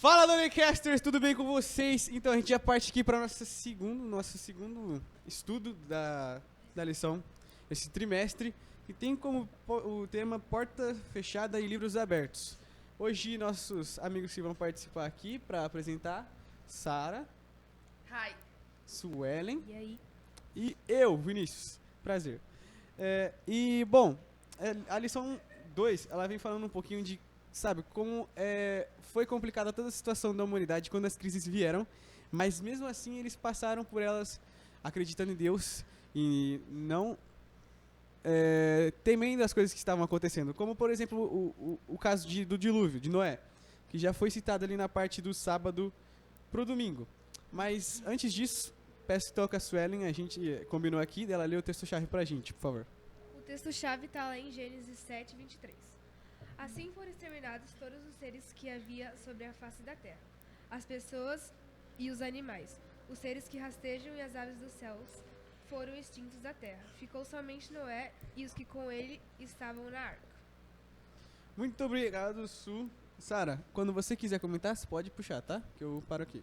Fala, Donicasters, tudo bem com vocês? Então a gente já parte aqui para nosso segundo estudo da lição, esse trimestre, que tem como o tema Porta Fechada e Livros Abertos. Hoje nossos amigos que vão participar aqui para apresentar, Sara, Hi. Suelen E aí? e eu, Vinícius. Prazer. A lição 2, ela vem falando um pouquinho de, sabe, como foi complicada toda a situação da humanidade quando as crises vieram, mas mesmo assim eles passaram por elas acreditando em Deus e não temendo as coisas que estavam acontecendo. Como, por exemplo, o caso do dilúvio, de Noé, que já foi citado ali na parte do sábado pro domingo. Mas antes disso, peço então que a Suelen, a gente combinou aqui, dela ler o texto-chave pra gente, por favor. O texto-chave está lá em Gênesis 7, 23. Assim foram exterminados todos os seres que havia sobre a face da terra, as pessoas e os animais, os seres que rastejam e as aves dos céus foram extintos da terra. Ficou somente Noé e os que com ele estavam na arca. Muito obrigado, Su. Sara, quando você quiser comentar, você pode puxar, tá? Que eu paro aqui.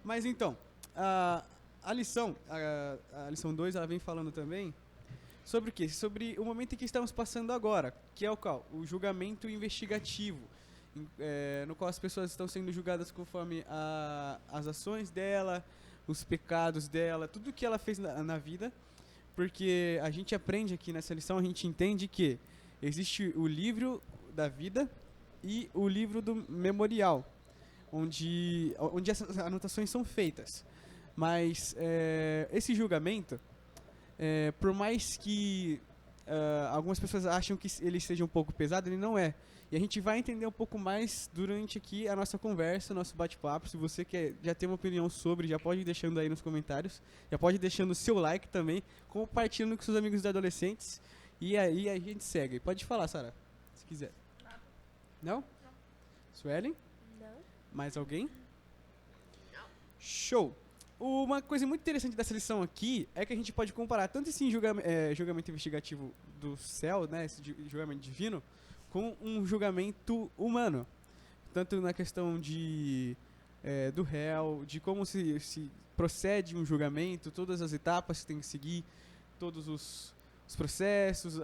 Mas então, a lição 2, ela vem falando também sobre o quê? Sobre o momento em que estamos passando agora, que é o qual? O julgamento investigativo, no qual as pessoas estão sendo julgadas conforme as ações dela, os pecados dela, tudo que ela fez na vida, porque a gente aprende aqui nessa lição, a gente entende que existe o livro da vida e o livro do memorial, onde essas anotações são feitas. Mas esse julgamento, por mais que algumas pessoas acham que ele seja um pouco pesado, ele não é. E a gente vai entender um pouco mais durante aqui a nossa conversa, o nosso bate-papo. Se você já tem uma opinião sobre, já pode ir deixando aí nos comentários. Já pode ir deixando o seu like também, compartilhando com seus amigos de adolescentes. E aí a gente segue. Pode falar, Sara, se quiser. Não? Não. Suelen? Não. Mais alguém? Não. Show! Uma coisa muito interessante dessa lição aqui é que a gente pode comparar tanto esse julgamento investigativo do céu, né, esse julgamento divino, com um julgamento humano. Tanto na questão do réu, de como se procede um julgamento, todas as etapas que tem que seguir, todos os processos,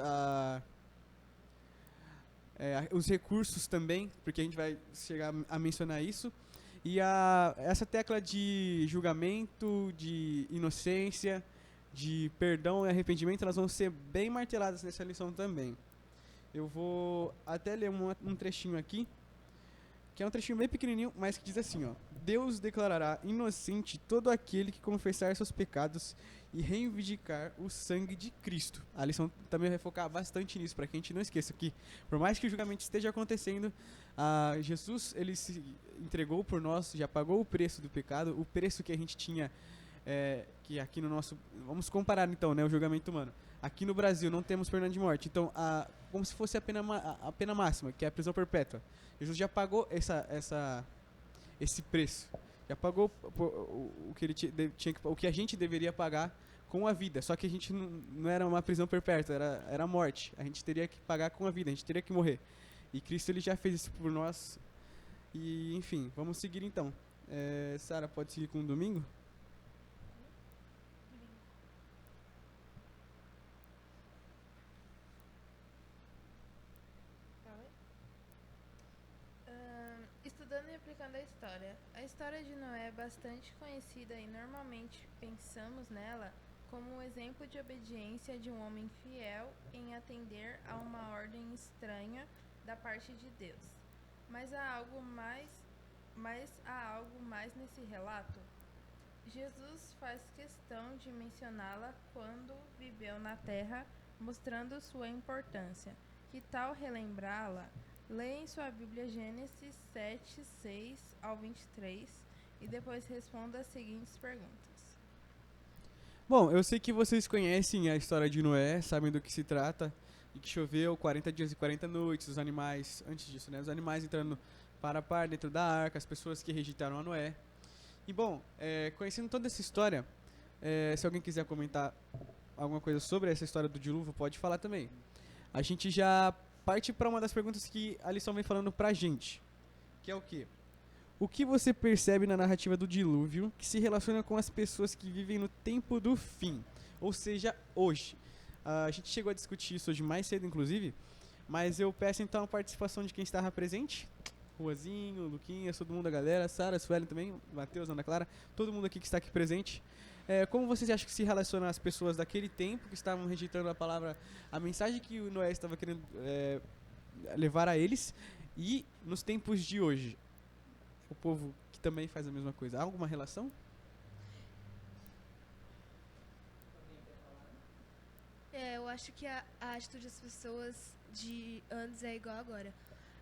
os recursos também, porque a gente vai chegar a mencionar isso. E essa tecla de julgamento, de inocência, de perdão e arrependimento, elas vão ser bem marteladas nessa lição também. Eu vou até ler um trechinho aqui, que é um trechinho bem pequenininho, mas que diz assim, ó: Deus declarará inocente todo aquele que confessar seus pecados e reivindicar o sangue de Cristo. A lição também vai focar bastante nisso, para que a gente não esqueça que, por mais que o julgamento esteja acontecendo, Jesus, ele se entregou por nós, já pagou o preço do pecado, o preço que a gente tinha, que aqui no nosso... Vamos comparar então, né, o julgamento humano. Aqui no Brasil não temos pena de morte, então como se fosse a pena máxima, que é a prisão perpétua. Jesus já pagou esse preço, já pagou o que a gente deveria pagar com a vida, só que a gente não era uma prisão perpétua, era a morte. A gente teria que pagar com a vida, a gente teria que morrer. E Cristo, ele já fez isso por nós. E enfim, vamos seguir então. Sara, pode seguir com o domingo? Estudando e aplicando a história. A história de Noé é bastante conhecida e normalmente pensamos nela como um exemplo de obediência de um homem fiel em atender a uma ordem estranha da parte de Deus. Mas há algo mais nesse relato? Jesus faz questão de mencioná-la quando viveu na terra, mostrando sua importância. Que tal relembrá-la? Leia em sua Bíblia Gênesis 7, 6 ao 23 e depois responda as seguintes perguntas. Bom, eu sei que vocês conhecem a história de Noé, sabem do que se trata, de que choveu 40 dias e 40 noites, os animais, antes disso, né, os animais entrando para a par dentro da arca, as pessoas que rejeitaram a Noé. E bom, conhecendo toda essa história, se alguém quiser comentar alguma coisa sobre essa história do dilúvio, pode falar também. A gente já parte para uma das perguntas que a lição vem falando pra gente, que é o quê? O que você percebe na narrativa do dilúvio que se relaciona com as pessoas que vivem no tempo do fim? Ou seja, hoje. A gente chegou a discutir isso hoje mais cedo, inclusive, mas eu peço então a participação de quem estava presente. Ruazinho, Luquinhas, todo mundo, a galera, Sara, Suelen também, Matheus, Ana Clara, todo mundo aqui que está aqui presente. Como vocês acham que se relaciona às pessoas daquele tempo que estavam rejeitando a palavra, a mensagem que o Noé estava querendo levar a eles, e nos tempos de hoje? O povo que também faz a mesma coisa. Há alguma relação? Eu acho que a atitude das pessoas de antes é igual agora.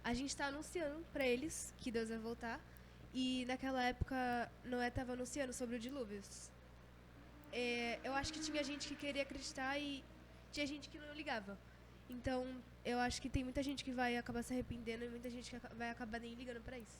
A gente está anunciando para eles que Deus vai voltar, e naquela época Noé estava anunciando sobre o dilúvio. Eu acho que tinha gente que queria acreditar e tinha gente que não ligava. Então, eu acho que tem muita gente que vai acabar se arrependendo e muita gente que vai acabar nem ligando para isso.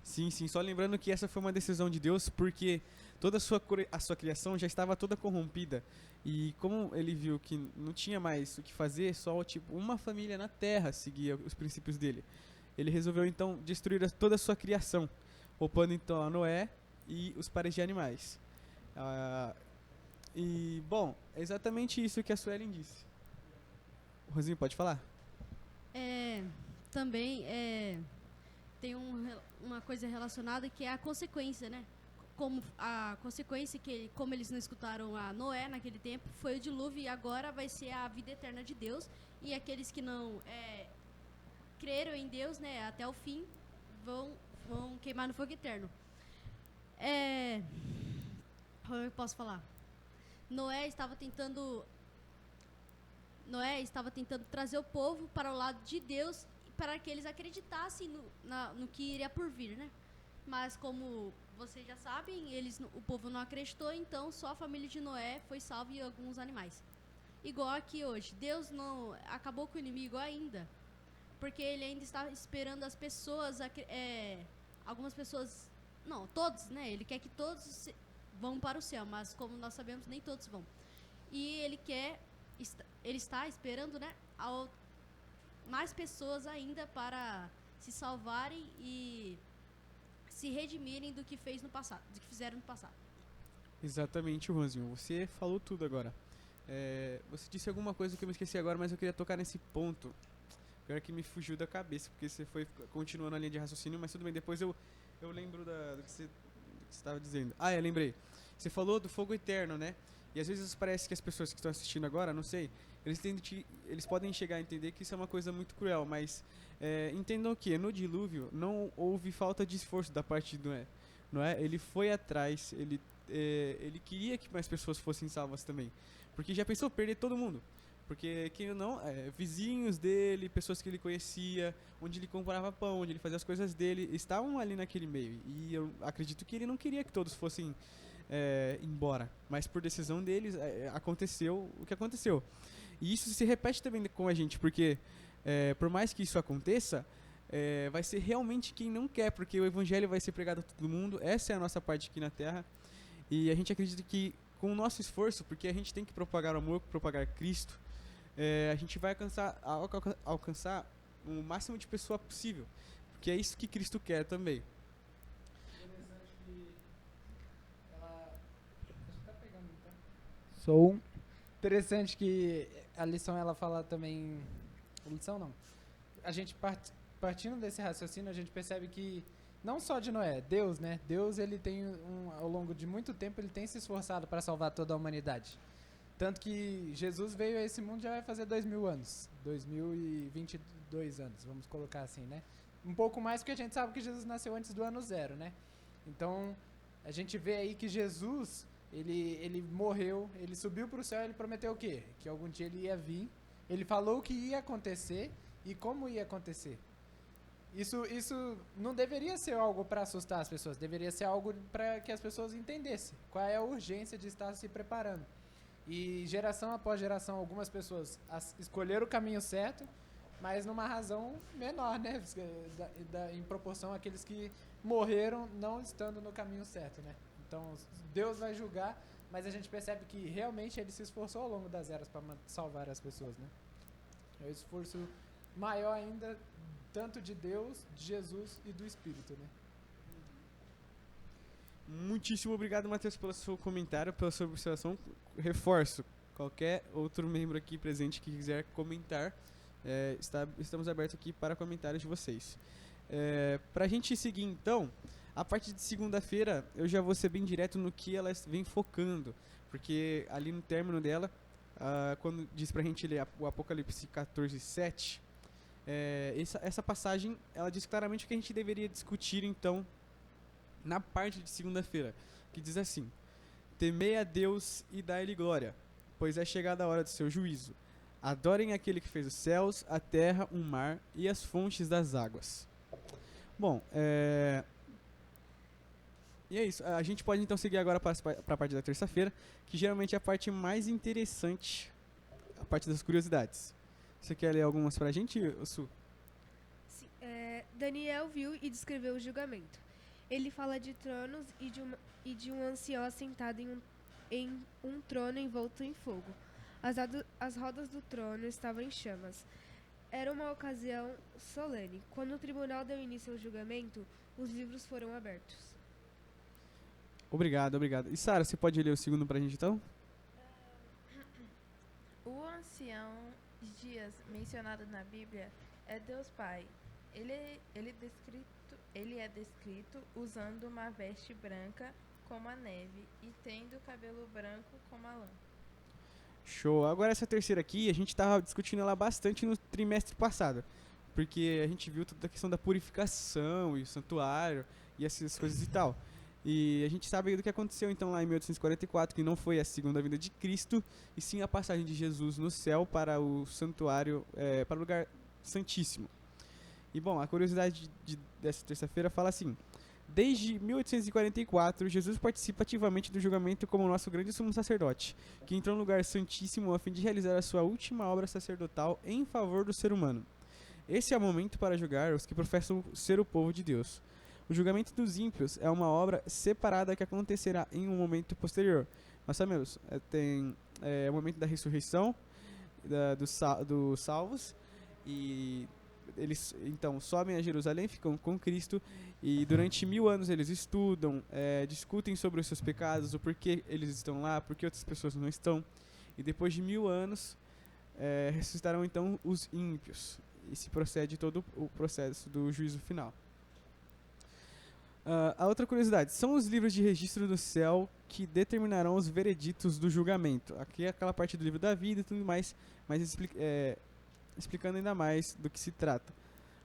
Sim, sim. Só lembrando que essa foi uma decisão de Deus, porque toda a sua criação já estava toda corrompida. E como ele viu que não tinha mais o que fazer, só tipo uma família na Terra seguia os princípios dele. Ele resolveu então destruir toda a sua criação, poupando então a Noé e os pares de animais. E, bom, é exatamente isso que a Suelen disse. O Rosinho, pode falar? Também tem uma coisa relacionada que é a consequência, né? Como a consequência como eles não escutaram a Noé naquele tempo, foi o dilúvio, e agora vai ser a vida eterna de Deus, e aqueles que não creram em Deus, né, até o fim, vão queimar no fogo eterno. Como eu posso falar? Noé estava tentando trazer o povo para o lado de Deus, para que eles acreditassem no que iria por vir, né? Mas como vocês já sabem, o povo não acreditou, então só a família de Noé foi salva e alguns animais. Igual aqui hoje, Deus não acabou com o inimigo ainda, porque ele ainda está esperando as pessoas, algumas pessoas, não, todos, né? Ele quer que todos vão para o céu, mas como nós sabemos, nem todos vão. E ele está esperando, né, mais pessoas ainda para se salvarem e se redimirem do que fizeram no passado. Exatamente, Rosinho. Você falou tudo agora. Você disse alguma coisa que eu me esqueci agora, mas eu queria tocar nesse ponto. Pior que me fugiu da cabeça, porque você foi continuando a linha de raciocínio, mas tudo bem, depois eu lembro do que você estava dizendo. Lembrei. Você falou do fogo eterno, né? E às vezes parece que as pessoas que estão assistindo agora, não sei, eles podem chegar a entender que isso é uma coisa muito cruel, mas entendam que no dilúvio não houve falta de esforço da parte do Noé. Ele foi atrás, ele queria que mais pessoas fossem salvas também. Porque já pensou perder todo mundo? Porque, quem ou não, vizinhos dele, pessoas que ele conhecia, onde ele comprava pão, onde ele fazia as coisas dele, estavam ali naquele meio. E eu acredito que ele não queria que todos fossem embora. Mas por decisão deles, aconteceu o que aconteceu. E isso se repete também com a gente, porque por mais que isso aconteça, vai ser realmente quem não quer, porque o evangelho vai ser pregado a todo mundo. Essa é a nossa parte aqui na Terra. E a gente acredita que com o nosso esforço, porque a gente tem que propagar o amor, propagar Cristo, a gente vai alcançar o máximo de pessoa possível, porque é isso que Cristo quer também. Interessante que a lição ela fala também, lição não, a gente partindo desse raciocínio, a gente percebe que não só de Noé, Deus, né? Deus, ele tem ao longo de muito tempo, ele tem se esforçado para salvar toda a humanidade. Tanto que Jesus veio a esse mundo já vai fazer 2000 anos. 2022 anos, vamos colocar assim, né? Um pouco mais, porque a gente sabe que Jesus nasceu antes do ano 0, né? Então, a gente vê aí que Jesus, ele morreu, ele subiu para o céu, ele prometeu o quê? Que algum dia ele ia vir. Ele falou o que ia acontecer e como ia acontecer. Isso não deveria ser algo para assustar as pessoas, deveria ser algo para que as pessoas entendessem qual é a urgência de estar se preparando. E geração após geração, algumas pessoas escolheram o caminho certo, mas numa razão menor, né? Em proporção àqueles que morreram não estando no caminho certo, né? Então, Deus vai julgar, mas a gente percebe que realmente ele se esforçou ao longo das eras para salvar as pessoas, né? É um esforço maior ainda tanto de Deus, de Jesus e do Espírito, né? Muitíssimo obrigado, Matheus, pelo seu comentário, pela sua observação. Reforço, qualquer outro membro aqui presente que quiser comentar, estamos abertos aqui para comentários de vocês. Para a gente seguir, então, a partir de segunda-feira, eu já vou ser bem direto no que ela vem focando, porque ali no término dela, quando diz pra gente ler o Apocalipse 14:7, essa passagem, ela diz claramente o que a gente deveria discutir, então, na parte de segunda-feira, que diz assim: temei a Deus e dai-lhe glória, pois é chegada a hora do seu juízo. Adorem aquele que fez os céus, a terra, o mar e as fontes das águas. Bom, e é isso. A gente pode então seguir agora para a parte da terça-feira, que geralmente é a parte mais interessante, a parte das curiosidades. Você quer ler algumas pra gente, Su? Sim, Daniel viu e descreveu o julgamento. Ele fala de tronos e de um ancião assentado em um trono envolto em fogo. As rodas do trono estavam em chamas. Era uma ocasião solene. Quando o tribunal deu início ao julgamento, os livros foram abertos. Obrigado. E Sara, você pode ler o segundo pra gente então? O ancião Dias, mencionado na Bíblia, é Deus Pai. Ele é descrito usando uma veste branca como a neve e tendo cabelo branco como a lã. Show. Agora essa terceira aqui, a gente estava discutindo ela bastante no trimestre passado, porque a gente viu toda a questão da purificação e o santuário e essas coisas e tal. E a gente sabe do que aconteceu então lá em 1844, que não foi a segunda vinda de Cristo, e sim a passagem de Jesus no céu para o santuário, para o lugar santíssimo. E bom, a curiosidade dessa terça-feira fala assim: desde 1844, Jesus participa ativamente do julgamento como nosso grande sumo sacerdote, que entrou no lugar santíssimo a fim de realizar a sua última obra sacerdotal em favor do ser humano. Esse é o momento para julgar os que professam ser o povo de Deus. O julgamento dos ímpios é uma obra separada que acontecerá em um momento posterior. Nós sabemos, tem o momento da ressurreição dos salvos, e eles então sobem a Jerusalém, ficam com Cristo, e durante 1000 anos eles estudam, discutem sobre os seus pecados, o porquê eles estão lá, por que outras pessoas não estão, e depois de 1000 anos ressuscitarão então os ímpios, e se procede todo o processo do juízo final. A outra curiosidade, são os livros de registro do céu que determinarão os vereditos do julgamento. Aqui é aquela parte do livro da vida e tudo mais, mas explicando ainda mais do que se trata.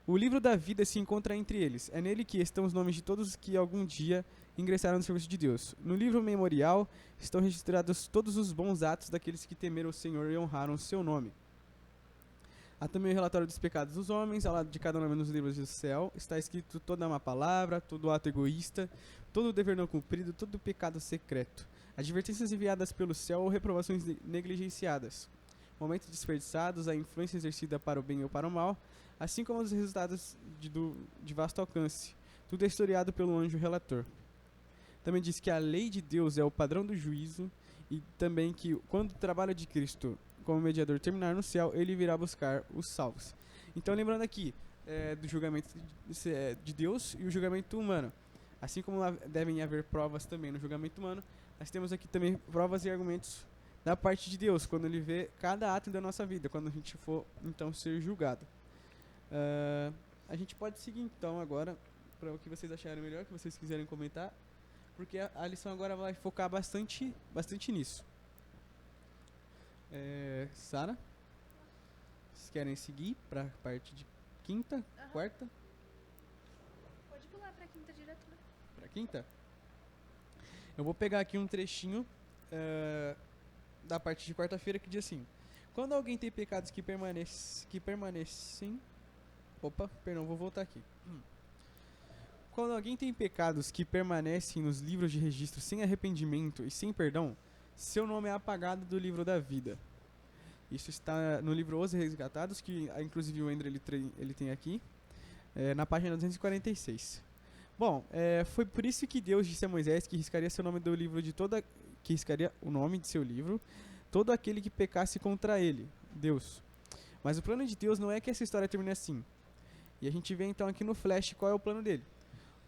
O livro da vida se encontra entre eles. É nele que estão os nomes de todos os que algum dia ingressaram no serviço de Deus. No livro memorial estão registrados todos os bons atos daqueles que temeram o Senhor e honraram o seu nome. Há também o relatório dos pecados dos homens, ao lado de cada nome nos livros do céu. Está escrito toda má palavra, todo ato egoísta, todo dever não cumprido, todo pecado secreto. Advertências enviadas pelo céu ou reprovações negligenciadas. Momentos desperdiçados, a influência exercida para o bem ou para o mal, assim como os resultados de vasto alcance. Tudo é historiado pelo anjo relator. Também diz que a lei de Deus é o padrão do juízo, e também que quando o trabalho de Cristo como mediador terminar no céu, ele virá buscar os salvos. Então, lembrando aqui do julgamento de Deus e o julgamento humano. Assim como devem haver provas também no julgamento humano, nós temos aqui também provas e argumentos da parte de Deus, quando ele vê cada ato da nossa vida, quando a gente for então ser julgado. A gente pode seguir então agora para o que vocês acharem melhor, que vocês quiserem comentar, porque a lição agora vai focar bastante nisso. Sara, vocês querem seguir para a parte de quinta, quarta? Pode pular pra quinta direto, né? Para quinta? Eu vou pegar aqui um trechinho da parte de quarta-feira que diz assim: quando alguém tem pecados que permanecem. Opa, perdão, vou voltar aqui. Quando alguém tem pecados que permanecem nos livros de registro sem arrependimento e sem perdão, seu nome é apagado do livro da vida. Isso está no livro Os Resgatados, que inclusive o Ender ele tem aqui, na página 246. Bom, foi por isso que Deus disse a Moisés que riscaria seu nome do livro que riscaria o nome de seu livro todo aquele que pecasse contra ele, Deus. Mas o plano de Deus não é que essa história termine assim. E a gente vê então aqui no flash qual é o plano dele.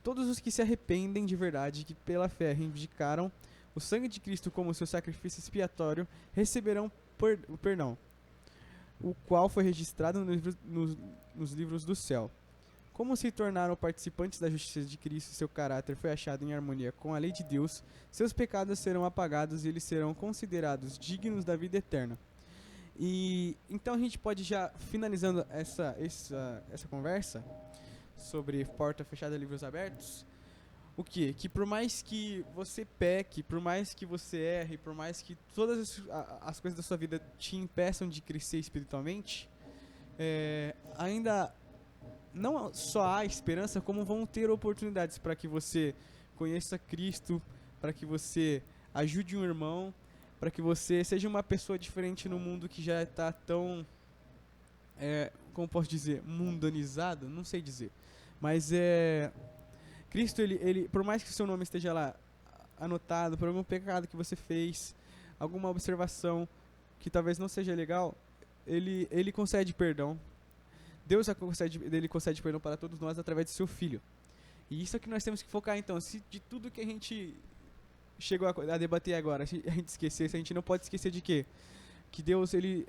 Todos os que se arrependem de verdade e que pela fé reivindicaram o sangue de Cristo como seu sacrifício expiatório receberão o perdão, o qual foi registrado nos livros do céu. Como se tornaram participantes da justiça de Cristo e seu caráter foi achado em harmonia com a lei de Deus, seus pecados serão apagados e eles serão considerados dignos da vida eterna. E então a gente pode já, finalizando essa conversa sobre porta fechada, livros abertos, o quê? Que por mais que você peque, por mais que você erre, por mais que todas as coisas da sua vida te impeçam de crescer espiritualmente, ainda não só há esperança, como vão ter oportunidades para que você conheça Cristo, para que você ajude um irmão, para que você seja uma pessoa diferente no mundo que já está tão, como posso dizer, mundanizado, não sei dizer, mas Cristo, ele, por mais que o seu nome esteja lá anotado por algum pecado que você fez, alguma observação que talvez não seja legal, ele concede perdão. Deus ele concede perdão para todos nós através de seu Filho. E isso é que nós temos que focar então. Se de tudo que a gente chegou a debater agora, se a gente esquecer, se a gente não pode esquecer de quê? Que Deus, ele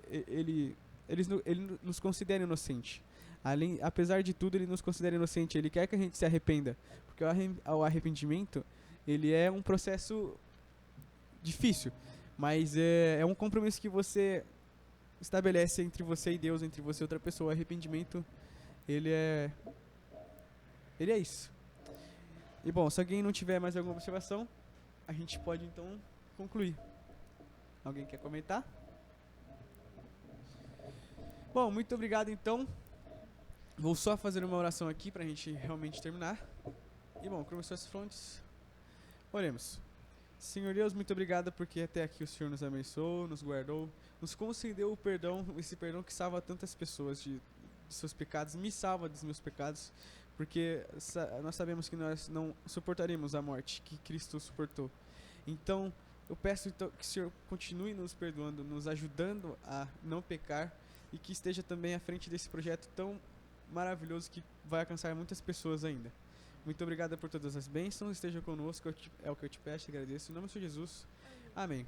nos considera inocente. Apesar de tudo, ele nos considera inocente. Ele quer que a gente se arrependa. Porque o arrependimento, ele é um processo difícil. Mas é um compromisso que você estabelece entre você e Deus, entre você e outra pessoa. O arrependimento, ele é isso. E bom, se alguém não tiver mais alguma observação, a gente pode então concluir. Alguém quer comentar? Bom, muito obrigado então. Vou só fazer uma oração aqui para a gente realmente terminar. E bom, começou as fontes. Oremos. Senhor Deus, muito obrigado porque até aqui o Senhor nos abençoou, nos guardou, nos concedeu o perdão, esse perdão que salva tantas pessoas de seus pecados, me salva dos meus pecados, porque nós sabemos que nós não suportaríamos a morte que Cristo suportou. Então, eu peço então, que o Senhor continue nos perdoando, nos ajudando a não pecar e que esteja também à frente desse projeto tão maravilhoso que vai alcançar muitas pessoas ainda. Muito obrigado por todas as bênçãos, esteja conosco, é o que eu te peço e agradeço. Em nome de Jesus, amém.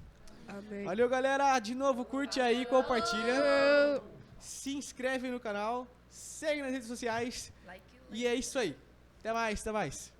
Amém. Valeu, galera, de novo curte aí, compartilha, se inscreve no canal, segue nas redes sociais e é isso aí. Até mais, até mais.